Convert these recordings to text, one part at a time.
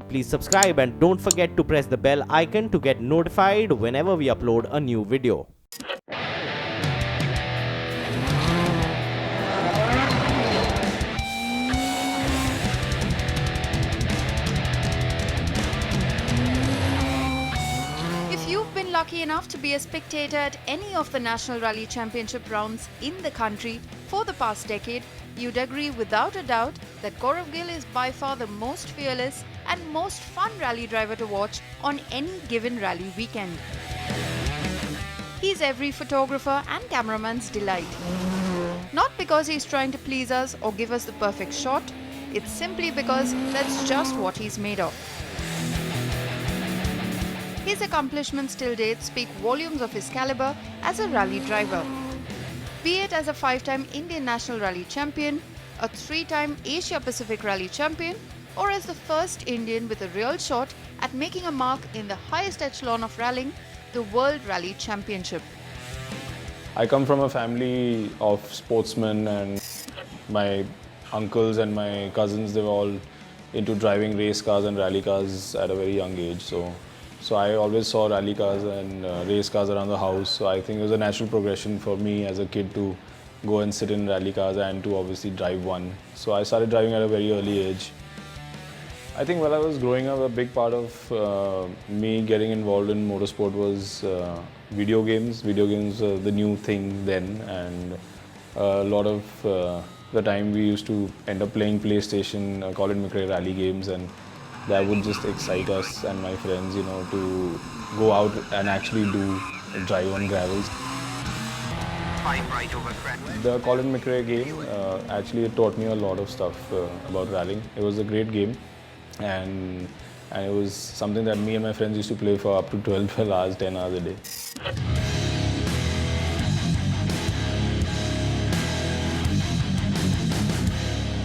Please subscribe and don't forget to press the bell icon to get notified whenever we upload a new video. If you've been lucky enough to be a spectator at any of the National Rally Championship rounds in the country for the past decade, you'd agree without a doubt that Gaurav Gill is by far the most fearless and most fun rally driver to watch on any given rally weekend. He's every photographer and cameraman's delight. Not because he's trying to please us or give us the perfect shot, it's simply because that's just what he's made of. His accomplishments till date speak volumes of his caliber as a rally driver. Be it as a 5-time Indian National Rally Champion, a 3-time Asia Pacific Rally Champion, or as the first Indian with a real shot at making a mark in the highest echelon of rallying, the World Rally Championship. I come from a family of sportsmen, and my uncles and my cousins, they were all into driving race cars and rally cars at a very young age. So I always saw rally cars and race cars around the house. So I think it was a natural progression for me as a kid to go and sit in rally cars and to obviously drive one. So I started driving at a very early age. I think while I was growing up, a big part of me getting involved in motorsport was video games. Video games were the new thing then, and a lot of the time we used to end up playing PlayStation, Colin McRae rally games, and that would just excite us and my friends, to go out and actually drive on gravels. The Colin McRae game actually taught me a lot of stuff about rallying. It was a great game, and it was something that me and my friends used to play for up to 12 hours, 10 hours a day.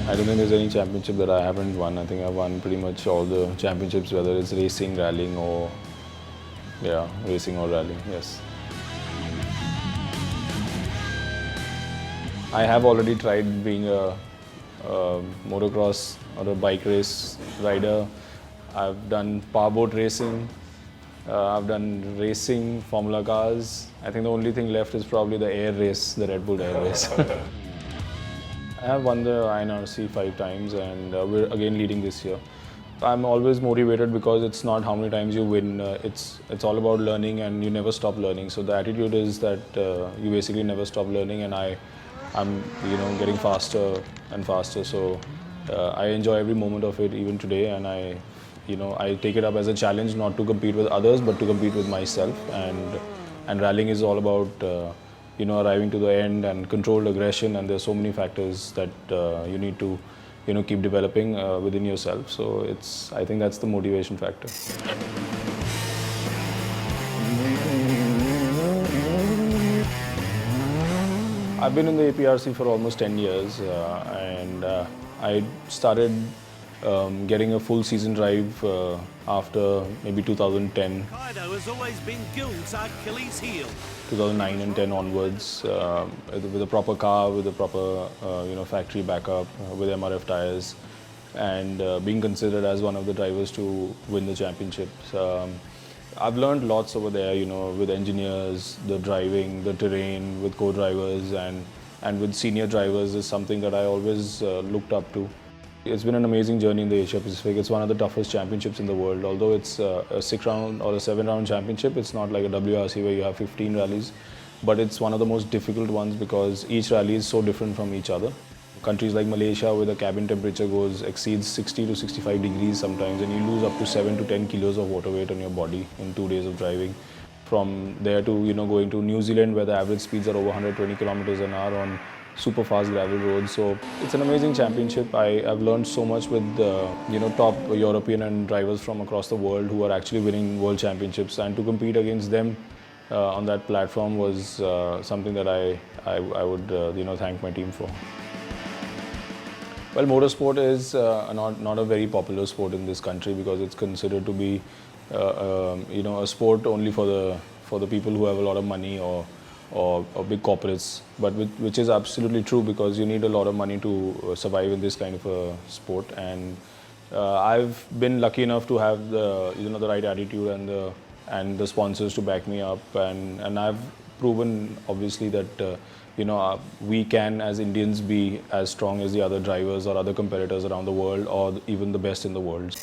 I don't think there's any championship that I haven't won. I think I've won pretty much all the championships, whether it's racing, rallying, or racing or rallying, yes. I have already tried being a motocross or a bike race rider. I've done powerboat racing. I've done racing, Formula cars. I think the only thing left is probably the air race, the Red Bull air race. I have won the INRC 5 times, and we're again leading this year. I'm always motivated because it's not how many times you win. It's all about learning, and you never stop learning. So the attitude is that you basically never stop learning, and I'm getting faster and faster. So I enjoy every moment of it, even today, and I take it up as a challenge, not to compete with others, but to compete with myself. And rallying is all about arriving to the end and controlled aggression, and there's so many factors that you need to keep developing within yourself. So I think that's the motivation factor. I've been in the APRC for almost 10 years, and I started getting a full season drive after maybe 2010. Has always been Gill's Achilles heel. 2009 and 10 onwards, with a proper car, with a proper factory backup, with MRF tires, and being considered as one of the drivers to win the championships. I've learned lots over there, with engineers, the driving, the terrain, with co-drivers, and with senior drivers is something that I always looked up to. It's been an amazing journey in the Asia Pacific. It's one of the toughest championships in the world. Although it's a 6-round or a 7-round championship, it's not like a WRC where you have 15 rallies. But it's one of the most difficult ones because each rally is so different from each other. Countries like Malaysia, where the cabin temperature exceeds 60 to 65 degrees sometimes, and you lose up to 7 to 10 kilos of water weight on your body in 2 days of driving. From there to going to New Zealand, where the average speeds are over 120 kilometers an hour on super fast gravel roads. So it's an amazing championship. I've learned so much with top European and drivers from across the world who are actually winning world championships, and to compete against them on that platform was something that I would thank my team for. Well, motorsport is not a very popular sport in this country because it's considered to be a sport only for the people who have a lot of money or big corporates, but which is absolutely true because you need a lot of money to survive in this kind of a sport, and I've been lucky enough to have the the right attitude and the sponsors to back me up, and I've proven obviously that we can as Indians be as strong as the other drivers or other competitors around the world, or even the best in the world.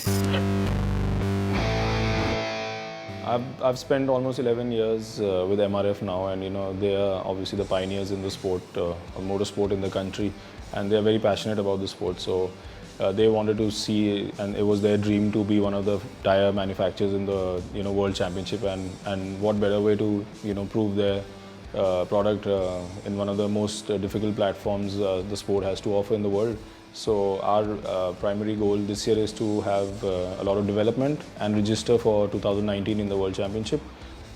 I've spent almost 11 years with MRF now, and they are obviously the pioneers in the sport, motorsport in the country, and they are very passionate about the sport. So they wanted to see, and it was their dream to be one of the tire manufacturers in the World Championship, and what better way to prove their product in one of the most difficult platforms the sport has to offer in the world. So our primary goal this year is to have a lot of development and register for 2019 in the World Championship.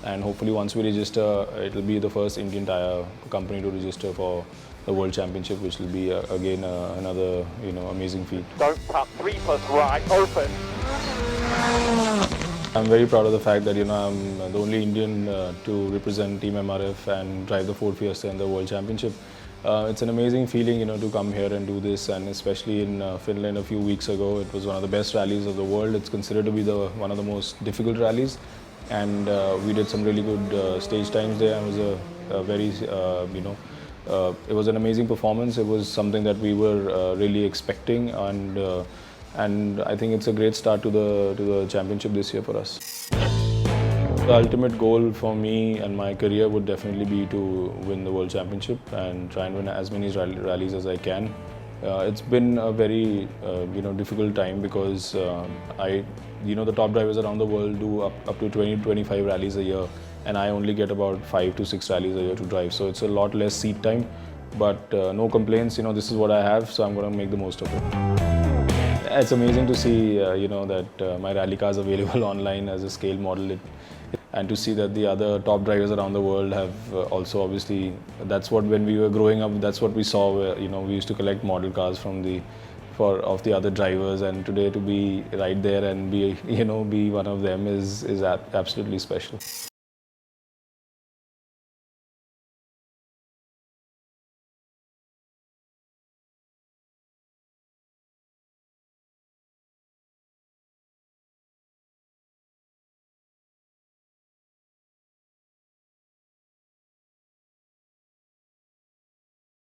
And hopefully once we register, it will be the first Indian tire company to register for the World Championship, which will be again another amazing feat. Don't cut 3 plus right, open. I'm very proud of the fact that I'm the only Indian to represent Team MRF and drive the Ford Fiesta in the World Championship. It's an amazing feeling, to come here and do this, and especially in Finland a few weeks ago. It was one of the best rallies of the world. It's considered to be one of the most difficult rallies, and we did some really good stage times there. It was a very, it was an amazing performance. It was something that we were really expecting, and I think it's a great start to the championship this year for us. The ultimate goal for me and my career would definitely be to win the World Championship and try and win as many rallies as I can. It's been a very difficult time because the top drivers around the world do up to 20-25 rallies a year, and I only get about 5 to 6 rallies a year to drive. So it's a lot less seat time, but no complaints. This is what I have, so I'm going to make the most of it. It's amazing to see that my rally car is available online as a scale model. And to see that the other top drivers around the world have also, obviously, that's what, when we were growing up, that's what we saw, where, we used to collect model cars of the other drivers, and today to be right there and be one of them is absolutely special.